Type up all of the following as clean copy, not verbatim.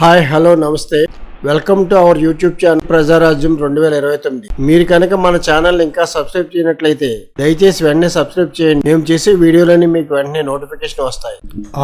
Hi hello నమస్తే, welcome to our YouTube channel Prajarajyam 2029. మీరు కనుక మన ఛానల్ ఇంకా సబ్స్క్రైబ్ చేయనట్లయితే దయచేసి వెంటనే సబ్స్క్రైబ్ చేయండి. మేము చేసే వీడియోలన్నీ మీకు వెంటనే నోటిఫికేషన్ వస్తాయి.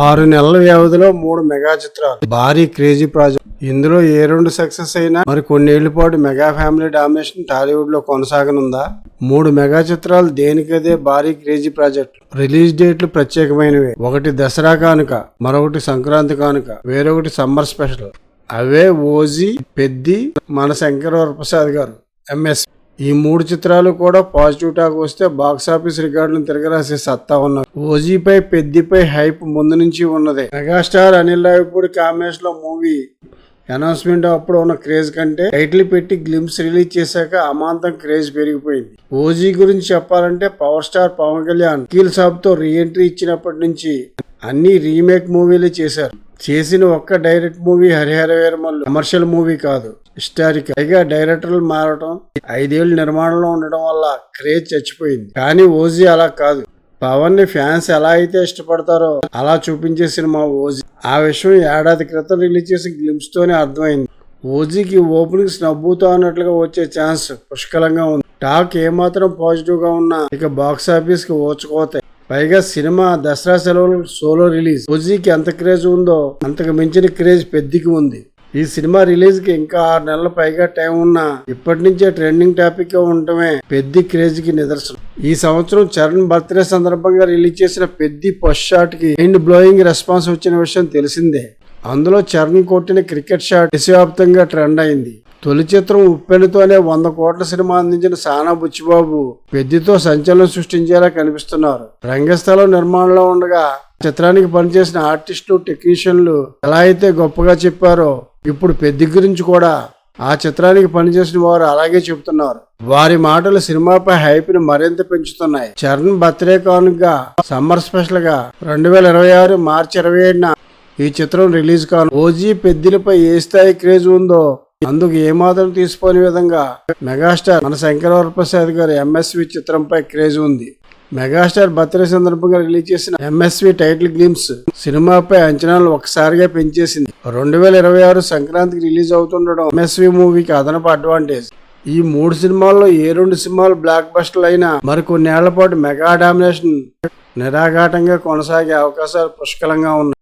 6 నెలల వ్యవధిలో 3 మెగా చిత్రాలు, భారీ క్రేజీ ప్రాజెక్ట్. ఇందులో ఏ 2 సక్సెస్ అయినా మరి కొన్నేళ్ల పాటు మెగా ఫ్యామిలీ డామినేషన్ టాలీవుడ్ లో కొనసాగనుందా? 3 మెగా చిత్రాలు దేనికదే భారీ క్రేజీ ప్రాజెక్ట్. రిలీజ్ డేట్లు ప్రత్యేకమైనవి. ఒకటి దసరా కానుక, మరొకటి సంక్రాంతి కానుక, వేరొకటి సమ్మర్ స్పెషల్. అవే ఓజీ, పెద్ది, మన శంకర్ వరప్రసాద్ గారు MS. ఈ 3 చిత్రాలు కూడా పాజిటివ్ టాక్ వస్తే బాక్సాఫీస్ రికార్డులను తిరగరాసే సత్తా ఉన్నాయి. ఓజీపై పెద్దిపై హైప్ ముందు నుంచి ఉన్నదే. మెగాస్టార్ అనిల్ రావిపూడి కాంబినేషన్ లో మూవీ అనౌన్స్మెంట్ అప్పుడు ఉన్న క్రేజ్ కంటే టైటిల్ పెట్టి గ్లిమ్స్ రిలీజ్ చేశాక అమాంతం క్రేజ్ పెరిగిపోయింది. ఓజీ గురించి చెప్పాలంటే పవర్ స్టార్ పవన్ కళ్యాణ్ కీల్ సాబ్ తో రీఎంట్రీ ఇచ్చినప్పటి నుంచి అన్ని రీమేక్ మూవీలే చేశారు. చేసిన ఒక్క direct movie Harihara Veeramallu commercial movie కాదు, హిస్టారికల్. పైగా డైరెక్టర్లు మారటం, 5 ఏళ్ల నిర్మాణంలో ఉండడం వల్ల క్రేజ్ చచ్చిపోయింది. కానీ ఓజీ అలా కాదు. పవన్ ని ఫ్యాన్స్ ఎలా అయితే ఇష్టపడతారో అలా చూపించే సినిమా ఓజీ. ఆ విషయం ఏడాది క్రితం రిలీజ్ చేసిన గ్లిమ్స్ తోనే అర్థమైంది. ఓజీకి ఓపెనింగ్స్ నవ్వుతో అన్నట్లుగా వచ్చే ఛాన్స్ పుష్కలంగా ఉంది. టాక్ ఏమాత్రం పాజిటివ్ గా ఉన్నా ఇక బాక్సాఫీస్ కి ఓచుకోతాయి. పైగా సినిమా దసరా సెలవులు సోలో రిలీజ్. ఓజీకి ఎంత క్రేజ్ ఉందో అంతకు మించిన క్రేజ్ పెద్దికి ఉంది. ఈ సినిమా రిలీజ్ కి ఇంకా 6 నెలల పైగా టైం ఉన్నా ఇప్పటి నుంచే ట్రెండింగ్ టాపిక్ గా ఉండటమే పెద్ది క్రేజ్ కి నిదర్శనం. ఈ సంవత్సరం చరణ్ బర్త్డే సందర్భంగా రిలీజ్ చేసిన పెద్ది ఫస్ట్ షాట్ కి మైండ్ బ్లోయింగ్ రెస్పాన్స్ వచ్చిన విషయం తెలిసిందే. అందులో చరణ్ కొట్టిన క్రికెట్ షాట్ దేశవ్యాప్తంగా ట్రెండ్ అయింది. తొలి చిత్రం ఉప్పెనతోనే 100 కోట్ల సినిమా అందించిన సానా బుచ్చిబాబు పెద్దితో సంచలనం సృష్టించేలా కనిపిస్తున్నారు. రంగస్థలం నిర్మాణంలో ఉండగా చిత్రానికి పనిచేసిన ఆర్టిస్టులు, టెక్నీషియన్లు ఎలా అయితే గొప్పగా చెప్పారో ఇప్పుడు పెద్ది గురించి కూడా ఆ చిత్రానికి పనిచేసిన వారు అలాగే చెబుతున్నారు. వారి మాటలు సినిమాపై హైప్ ని మరింత పెంచుతున్నాయి. చరణ్ బర్త్డే కానుకగా సమ్మర్ స్పెషల్ గా 2026 మార్చి 27న ఈ చిత్రం రిలీజ్ కాను. ఓజీ పెద్దిలపై ఏ స్థాయి క్రేజ్ ఉందో అందుకు ఏమాత్రం తీసిపోని విధంగా మెగాస్టార్ మన శంకర్ వరప్రసాద్ గారి MSV చిత్రంపై క్రేజ్ ఉంది. మెగాస్టార్ బర్త్డే సందర్భంగా రిలీజ్ చేసిన MSV టైటిల్ గ్లిమ్స్ సినిమాపై అంచనాలు ఒక్కసారిగా పెంచేసింది. 2026 సంక్రాంతికి రిలీజ్ అవుతుండడం MSV మూవీకి అదనపు అడ్వాంటేజ్. ఈ 3 సినిమాల్లో ఏ 2 సినిమాలు బ్లాక్ బస్టర్లు అయినా మరికొన్నేళ్ల పాటు మెగా డామినేషన్ నిరాఘాటంగా కొనసాగే అవకాశాలు పుష్కలంగా ఉన్నాయి.